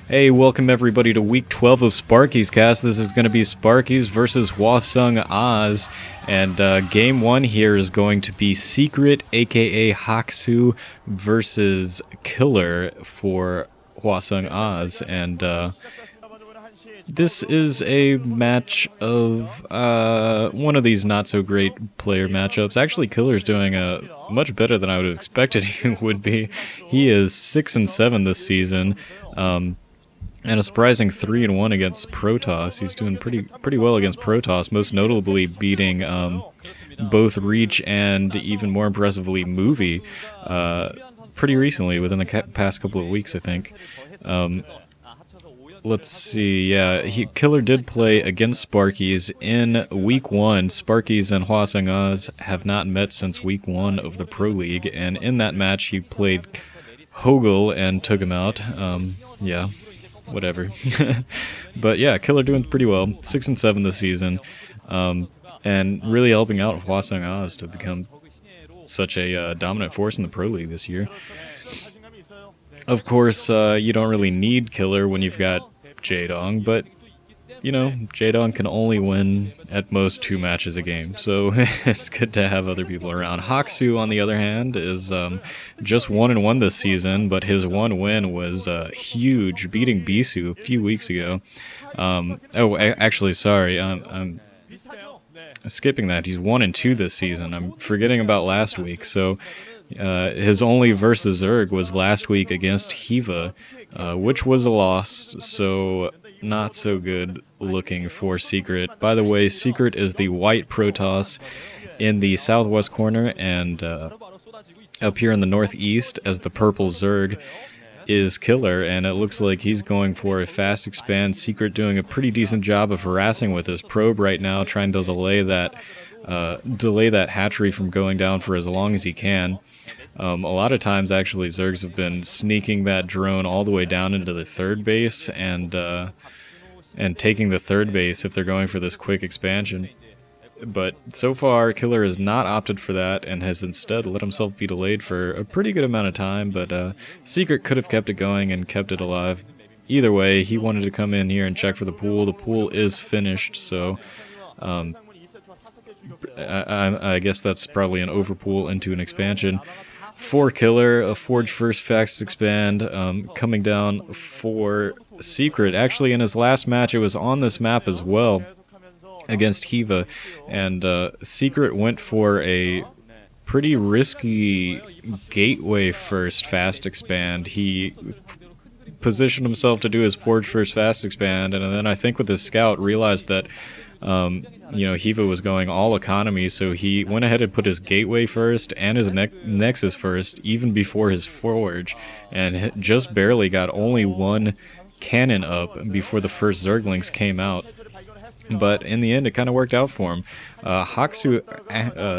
Hey, welcome everybody to week 12 of Sparkyz cast. This is going to be Sparkyz versus Hwaseung Oz, and game 1 here is going to be SeCret, aka Hwaseung, versus Killer for Hwaseung Oz, and this is a match of one of these not so great player matchups. Actually, Killer's doing much better than I would have expected he would be. He is 6-7 this season. And a surprising 3-1 against Protoss. He's doing pretty well against Protoss, most notably beating both Reach and, even more impressively, Movie pretty recently, within the past couple of weeks, I think. Let's see, yeah, Killer did play against Sparkyz in week 1. Sparkyz and Hwaseung Oz have not met since week 1 of the Proleague, and in that match he played Hogel and took him out. Yeah. Whatever. But yeah, Killer doing pretty well, 6-7 this season, and really helping out Hwaseung Oz to become such a dominant force in the Pro League this year. Of course, you don't really need Killer when you've got Jaedong, but you know, Jaedong can only win at most 2 matches a game, so it's good to have other people around. Hwaseung, on the other hand, is just 1-1 this season, but his one win was huge, beating Bisu a few weeks ago. Actually, sorry, I'm skipping that. He's 1-2 this season. I'm forgetting about last week. So his only versus Zerg was last week against Hiva, which was a loss, so not so good looking for SeCret. By the way, SeCret is the white Protoss in the southwest corner, and up here in the northeast as the purple Zerg is Killer, and it looks like he's going for a fast expand. SeCret doing a pretty decent job of harassing with his probe right now, trying to delay that hatchery from going down for as long as he can. A lot of times, actually, Zergs have been sneaking that drone all the way down into the third base and taking the third base if they're going for this quick expansion. But so far, Killer has not opted for that and has instead let himself be delayed for a pretty good amount of time, but SeCret could have kept it going and kept it alive. Either way, he wanted to come in here and check for the pool. The pool is finished, so I guess that's probably an overpool into an expansion. For Killer, a Forge First fast expand coming down for SeCret. Actually, in his last match, it was on this map as well against Hiva, and SeCret went for a pretty risky gateway first fast expand. He positioned himself to do his Forge First fast expand, and then I think with his scout realized that you know, Hiva was going all economy, so he went ahead and put his gateway first and his nexus first, even before his forge, and just barely got only 1 cannon up before the first Zerglings came out. But in the end, it kind of worked out for him. Hwaseung,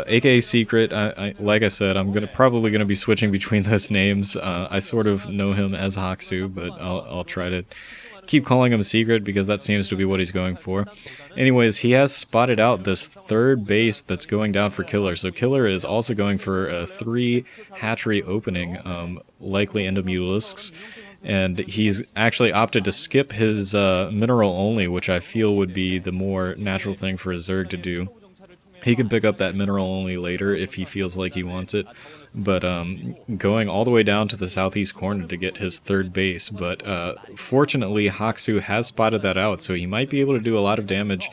aka SeCret, like I said, I'm probably gonna be switching between those names. I sort of know him as Hwaseung, but I'll try to keep calling him SeCret because that seems to be what he's going for. Anyways, he has spotted out this third base that's going down for Killer. So Killer is also going for a 3 hatchery opening, likely endomulisks. And he's actually opted to skip his mineral only, which I feel would be the more natural thing for a Zerg to do. He can pick up that mineral only later if he feels like he wants it, but going all the way down to the southeast corner to get his third base. But fortunately, Hwaseung has spotted that out, so he might be able to do a lot of damage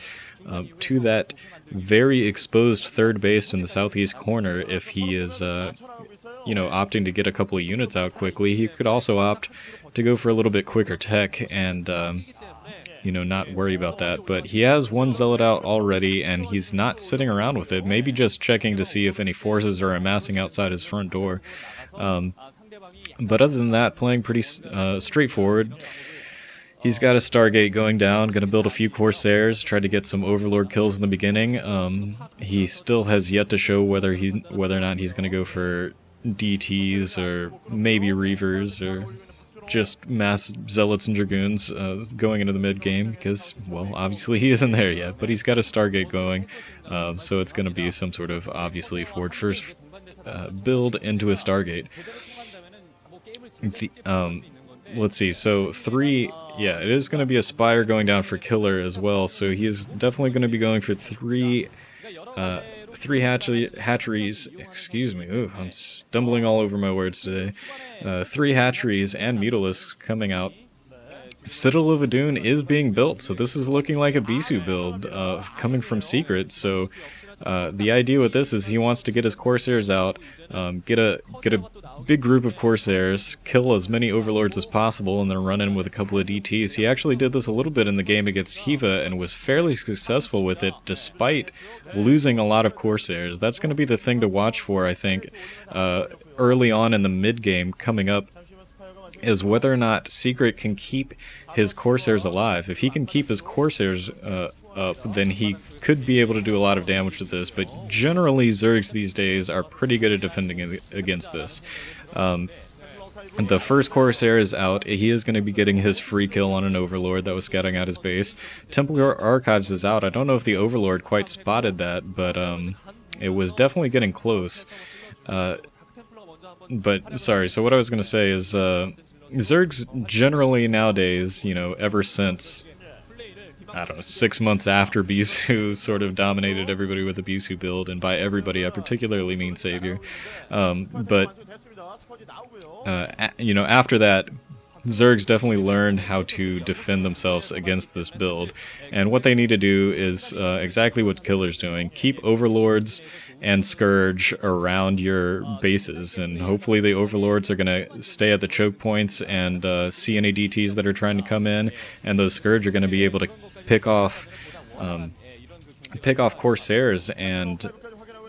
to that very exposed third base in the southeast corner if he is, you know, opting to get a couple of units out quickly. He could also opt to go for a little bit quicker tech and you know, not worry about that. But he has 1 zealot out already, and he's not sitting around with it, maybe just checking to see if any forces are amassing outside his front door. But other than that, playing pretty straightforward. He's got a Stargate going down, going to build a few Corsairs, try to get some Overlord kills in the beginning. He still has yet to show whether or not he's going to go for DTs or maybe Reavers or just mass Zealots and Dragoons going into the mid-game, because, well, obviously he isn't there yet, but he's got a Stargate going, so it's going to be some sort of, obviously, Forge First build into a Stargate. let's see, so 3, yeah, it is going to be a Spire going down for Killer as well, so he is definitely going to be going for 3 hatcheries, excuse me, ooh, I'm stumbling all over my words today, 3 hatcheries and Mutalisks coming out. Citadel of Adun is being built, so this is looking like a Bisu build coming from SeCret. So the idea with this is he wants to get his Corsairs out, get a big group of Corsairs, kill as many Overlords as possible, and then run in with a couple of DTs. He actually did this a little bit in the game against Hiva and was fairly successful with it, despite losing a lot of Corsairs. That's going to be the thing to watch for, I think, early on in the mid game coming up, is whether or not SeCret can keep his Corsairs alive. If he can keep his Corsairs up, then he could be able to do a lot of damage with this, but generally Zergs these days are pretty good at defending against this. The first Corsair is out. He is going to be getting his free kill on an Overlord that was scouting out his base. Templar Archives is out. I don't know if the Overlord quite spotted that, but it was definitely getting close. But, sorry, so what I was going to say is, Zergs generally nowadays, you know, ever since, I don't know, 6 months after Bisu sort of dominated everybody with the Bisu build, and by everybody I particularly mean Savior, you know, after that, Zergs definitely learned how to defend themselves against this build, and what they need to do is exactly what Killer's doing. Keep Overlords and Scourge around your bases, and hopefully the Overlords are going to stay at the choke points and see any DTs that are trying to come in, and those Scourge are going to be able to pick off Corsairs and,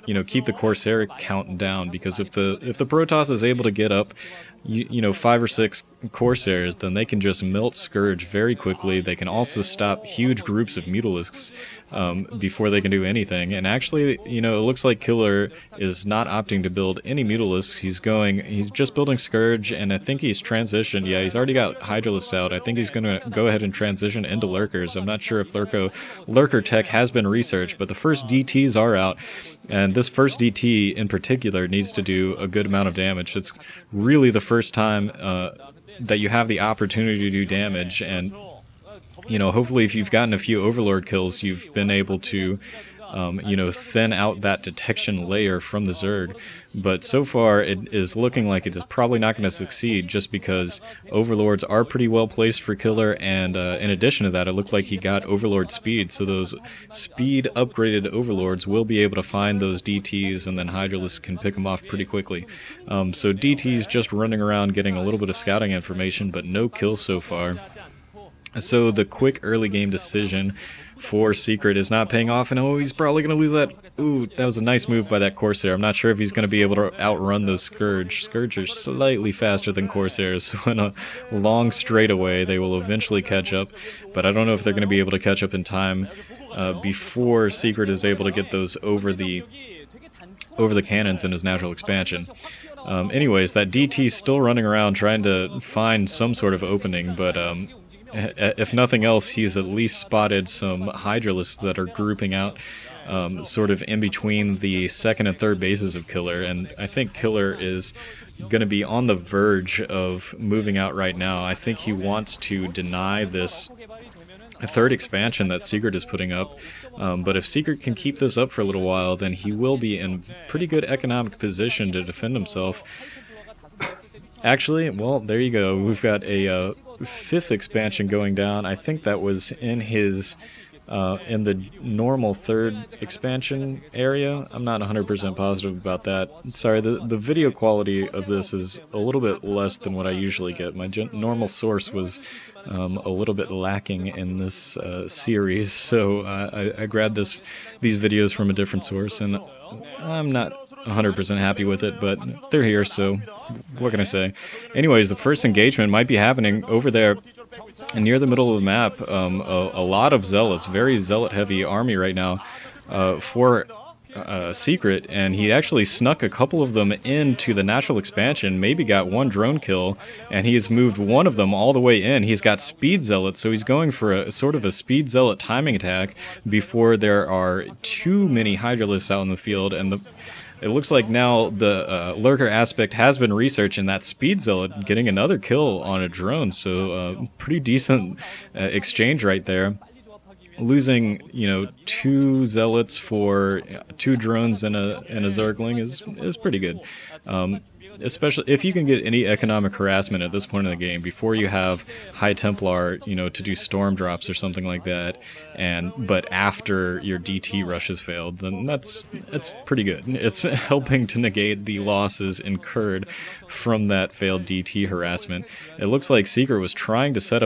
you know, keep the Corsair count down, because if the Protoss is able to get up, you know, 5 or 6 Corsairs, then they can just melt Scourge very quickly. They can also stop huge groups of Mutalisks before they can do anything. And actually, you know, it looks like Killer is not opting to build any Mutalisks. He's just building Scourge, and I think he's transitioned. Yeah, he's already got Hydralisks out. I think he's going to go ahead and transition into Lurkers. I'm not sure if Lurker tech has been researched, but the first DTs are out. And this first DT in particular needs to do a good amount of damage. It's really the first time that you have the opportunity to do damage, and, you know, hopefully if you've gotten a few Overlord kills, you've been able to, you know, thin out that detection layer from the Zerg. But so far it is looking like it is probably not going to succeed, just because Overlords are pretty well placed for Killer, and in addition to that, it looked like he got Overlord speed, so those speed upgraded Overlords will be able to find those DTs, and then Hydralisks can pick them off pretty quickly. So DTs just running around getting a little bit of scouting information, but no kills so far. So the quick early game decision for SeCret is not paying off, and oh, he's probably going to lose that. Ooh, that was a nice move by that Corsair. I'm not sure if he's going to be able to outrun those Scourge. Scourge are slightly faster than Corsairs, so in a long straightaway they will eventually catch up, but I don't know if they're going to be able to catch up in time before SeCret is able to get those over the cannons in his natural expansion. Anyways, that DT's still running around trying to find some sort of opening, but if nothing else, he's at least spotted some Hydralisks that are grouping out sort of in between the second and third bases of Killer, and I think Killer is going to be on the verge of moving out right now. I think he wants to deny this third expansion that SeCret is putting up, but if SeCret can keep this up for a little while, then he will be in pretty good economic position to defend himself. Actually, well, there you go. We've got a 5th expansion going down. I think that was in his in the normal 3rd expansion area. I'm not 100% positive about that. Sorry, the video quality of this is a little bit less than what I usually get. My normal source was a little bit lacking in this series, so I grabbed these videos from a different source, and I'm not 100% happy with it, but they're here, so what can I say? Anyways, the first engagement might be happening over there near the middle of the map. A lot of zealots, very zealot-heavy army right now for SeCret, and he actually snuck a couple of them into the natural expansion, maybe got one drone kill, and he's moved one of them all the way in. He's got speed zealots, so he's going for a sort of a speed zealot timing attack before there are too many Hydralisks out in the field, and it looks like now the lurker aspect has been researched, and that speed zealot getting another kill on a drone, so pretty decent exchange right there. Losing, 2 zealots for 2 drones and a Zergling is pretty good. Especially if you can get any economic harassment at this point in the game before you have High Templar, to do storm drops or something like that, but after your DT rush has failed, then that's pretty good. It's helping to negate the losses incurred from that failed DT harassment. It looks like SeCret was trying to set up